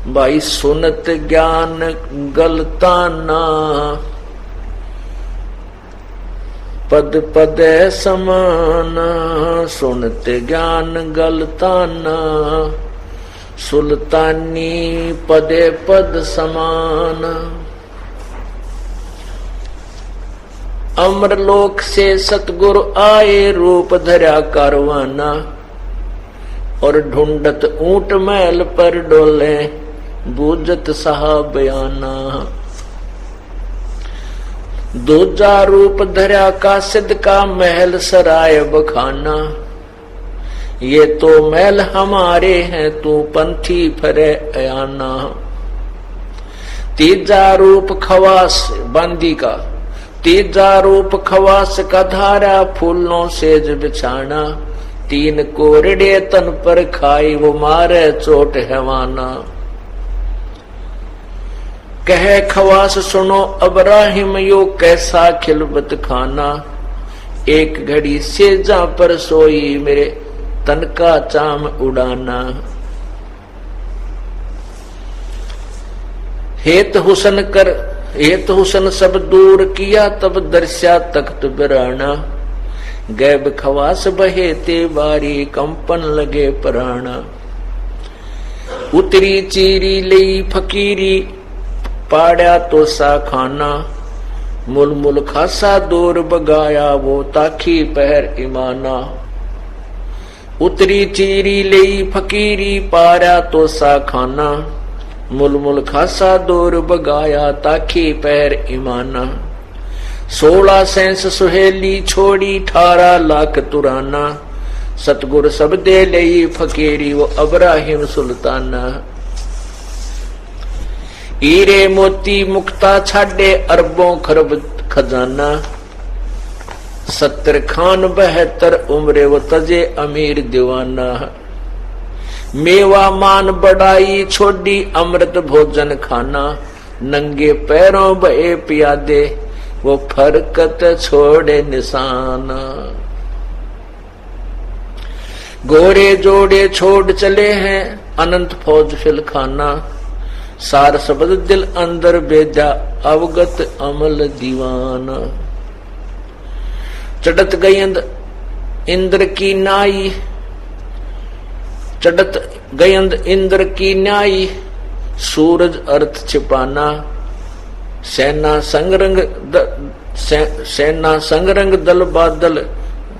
भाई सुनत ज्ञान गलताना, पद पदे समाना। सुनत ज्ञान गलताना, सुल्तानी पदे पद समान। अमरलोक से सतगुरु आए, रूप धरा कारवाना। और ढूंढत ऊंट महल पर डोले, बूझत साहबयाना। दूजा रूप धरा कासिद का, महल सराय बखाना। ये तो महल हमारे हैं, तू पंथी फरे अयाना। तीजा रूप खवास बांदी का, तीजा रूप खवास का धारा, फूलों सेज बिछाना। तीन कोरड़े तन पर खाई, वो मारे चोट हैवाना। कहे खवास सुनो अब्राहिम, यो कैसा खिलबत खाना। एक घड़ी सेजा पर सोई, मेरे तन का चाम उड़ाना। हेत हुसन कर, हेत हुसन सब दूर किया, तब दर्शा तख्त बिराना। गैब खवास बहे ते बारी, कंपन लगे प्राणा। उतरी चीरी लई फकीरी, पाड़ा तो सा खाना। मुल मुल खासा दूर बगाया, वो ताखी पहर ईमाना। उतरी चीरी लई फकीरी, पाड़ा तो सा खाना। मुल मुल खासा दूर बगाया, ताखी पहर ईमाना। 16 सेंस सुहेली छोड़ी, 18 लाख तुराना। सतगुर सब दे लई फकीरी, वो अब्राहिम सुल्ताना। हीरे मोती मुक्ता छाडे, अरबों खरब खजाना। 70 खान 72 उम्रे, वो तजे अमीर दीवाना। मेवा मान बढ़ाई छोड़ी, अमृत भोजन खाना। नंगे पैरों बहे पियादे, वो फरकत छोड़े निशाना। गोरे जोड़े छोड़ चले हैं, अनंत फौज फिलखाना। सार शब्द दिल अंदर बेजा, अवगत अमल दीवाना। चढ़त गयंद इंद्र की नाई, चढ़त गयंद इंद्र की न्याई। सूरज अर्थ छिपाना। सेना संगरंग सेना संगरंग दल बादल,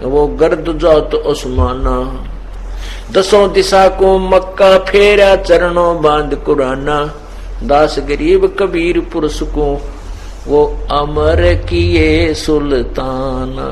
वो गर्द जाओ तो उस्माना। 10 दिशा को मक्का फेरा, चरणों बांध कुराना। दास गरीब कबीर पुरुष को, वो अमर किए सुल्ताना।